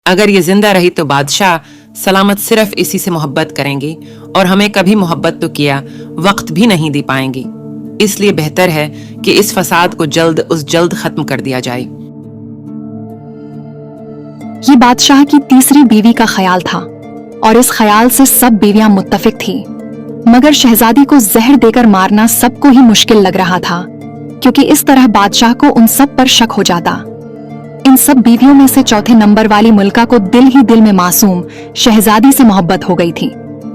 अगर ये जिंदा रही तो बादशाह सलामत सिर्फ इसी से मोहब्बत करेंगी और हमें कभी मोहब्बत तो किया वक्त भी नहीं दे पाएंगी। इसलिए बेहतर है कि इस फसाद को जल्द खत्म कर दिया जाए। ये बादशाह की तीसरी बीवी का ख्याल था और इस ख्याल से सब बीवियां मुत्तफिक थी, मगर शहजादी को जहर देकर मारना सबको ही मुश्किल लग रहा था, क्योंकि इस तरह बादशाह को उन सब पर शक हो जाता। इन सब बीवियों में से चौथे नंबर वाली मुल्का को दिल ही दिल में मासूम शहजादी से मोहब्बत हो गई थी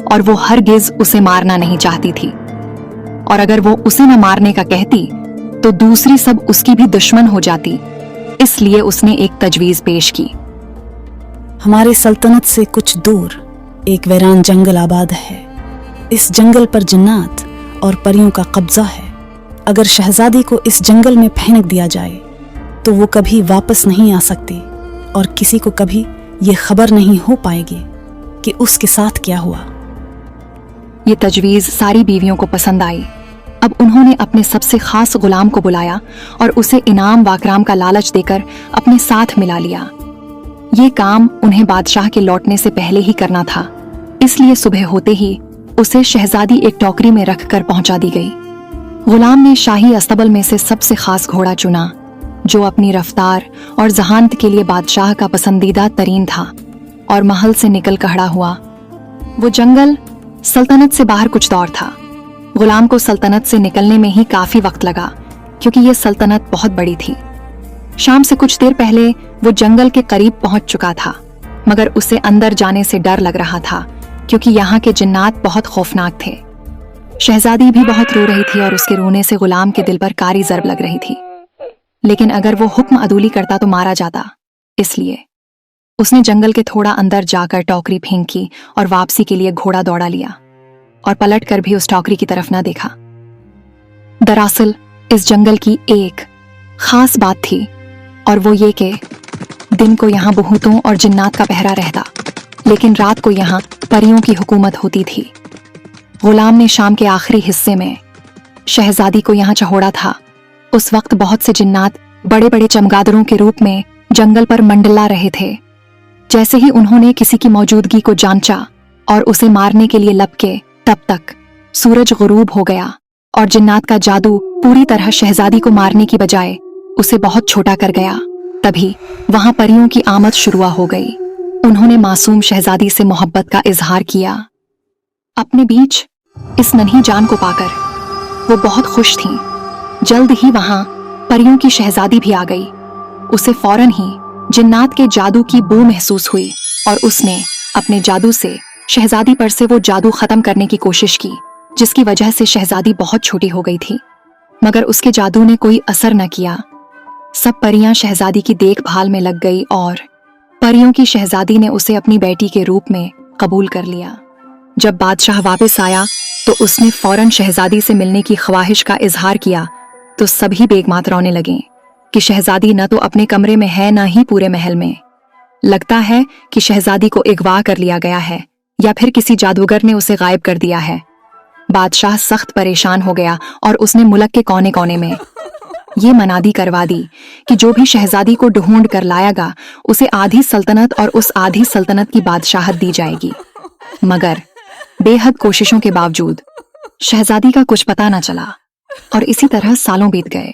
और वो हरगिज उसे मारना नहीं चाहती थी, और अगर वो उसे न मारने का कहती तो दूसरी सब उसकी भी दुश्मन हो जाती। इसलिए उसने एक तजवीज पेश की। हमारे सल्तनत से कुछ दूर एक वीरान जंगल आबाद है। इस जंगल पर जिन्नात और परियों का कब्जा है। अगर शहजादी को इस जंगल में फेंक दिया जाए तो वो कभी वापस नहीं आ सकती और किसी को कभी ये खबर नहीं हो पाएगी कि उसके साथ क्या हुआ। ये तजवीज सारी बीवियों को पसंद आई। अब उन्होंने अपने सबसे खास गुलाम को बुलाया और उसे इनाम वाकराम का लालच देकर अपने साथ मिला लिया। ये काम उन्हें बादशाह के लौटने से पहले ही करना था, इसलिए सुबह होते ही उसे शहजादी एक टोकरी में रखकर पहुंचा दी गई। गुलाम ने शाही अस्तबल में से सबसे खास घोड़ा चुना, जो अपनी रफ्तार और जहानत के लिए बादशाह का पसंदीदा तरीन था, और महल से निकल खड़ा हुआ। वो जंगल सल्तनत से बाहर कुछ दूर था। गुलाम को सल्तनत से निकलने में ही काफी वक्त लगा, क्योंकि ये सल्तनत बहुत बड़ी थी। शाम से कुछ देर पहले वो जंगल के करीब पहुंच चुका था, मगर उसे अंदर जाने से डर लग रहा था, क्योंकि यहाँ के जिन्नात बहुत खौफनाक थे। शहजादी भी बहुत रो रही थी और उसके रोने से गुलाम के दिल पर कारी ज़रब लग रही थी। लेकिन अगर वो हुक्म अदूली करता तो मारा जाता, इसलिए उसने जंगल के थोड़ा अंदर जाकर टोकरी फेंकी और वापसी के लिए घोड़ा दौड़ा लिया और पलट कर भी उस टोकरी की तरफ न देखा। दरअसल इस जंगल की एक खास बात थी, और वो ये कि दिन को यहाँ बहुतों और जिन्नात का पहरा रहता, लेकिन रात को यहाँ परियों की हुकूमत होती थी। गुलाम ने शाम के आखिरी हिस्से में शहजादी को यहाँ चढ़ाया था। उस वक्त बहुत से जिन्नात बड़े बड़े चमगादड़ों के रूप में जंगल पर मंडला रहे थे। जैसे ही उन्होंने किसी की मौजूदगी को जांचा और उसे मारने के लिए लपके, तब तक सूरज गुरूब हो गया और जिन्नात का जादू पूरी तरह शहजादी को मारने की बजाय उसे बहुत छोटा कर गया। तभी वहां परियों की आमद शुरू हो गई। उन्होंने मासूम शहजादी से मोहब्बत का इजहार किया। अपने बीच इस नन्ही जान को पाकर वो बहुत खुश थीं। जल्द ही वहां परियों की शहजादी भी आ गई। उसे फौरन ही जिन्नात के जादू की बू महसूस हुई और उसने अपने जादू से शहजादी पर से वो जादू खत्म करने की कोशिश की, जिसकी वजह से शहजादी बहुत छोटी हो गई थी। मगर उसके जादू ने कोई असर न किया। सब परियां शहजादी की देखभाल में लग गई और परियों की शहजादी ने उसे अपनी बेटी के रूप में कबूल कर लिया। जब बादशाह वापस आया तो उसने फौरन शहजादी से मिलने की ख्वाहिश का इजहार किया, तो सभी बेगमात रोने लगे कि शहजादी न तो अपने कमरे में है, न ही पूरे महल में। लगता है कि शहजादी को अगवा कर लिया गया है या फिर किसी जादूगर ने उसे गायब कर दिया है। बादशाह सख्त परेशान हो गया और उसने मुल्क के कोने कोने में ये मनादी करवा दी कि जो भी शहजादी को ढूंढ कर लाएगा उसे आधी सल्तनत और उस आधी सल्तनत की बादशाहत दी जाएगी। मगर बेहद कोशिशों के बावजूद शहजादी का कुछ पता न चला और इसी तरह सालों बीत गए।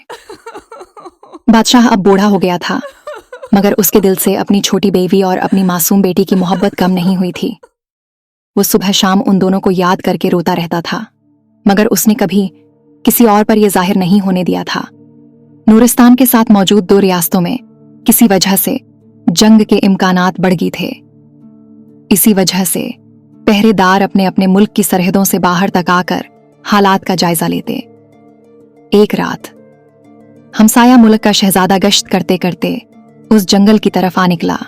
बादशाह अब बूढ़ा हो गया था, मगर उसके दिल से अपनी छोटी बेवी और अपनी मासूम बेटी की मोहब्बत कम नहीं हुई थी। वो सुबह शाम उन दोनों को याद करके रोता रहता था, मगर उसने कभी किसी और पर यह जाहिर नहीं होने दिया था। नूरिस्तान के साथ मौजूद 2 रियासतों में किसी वजह से जंग के इम्कानात बढ़ गए थे। इसी वजह से पहरेदार अपने अपने मुल्क की सरहदों से बाहर तक आकर हालात का जायजा लेते। एक रात हमसाया मुल्क का शहजादा गश्त करते करते उस जंगल की तरफ आ निकला।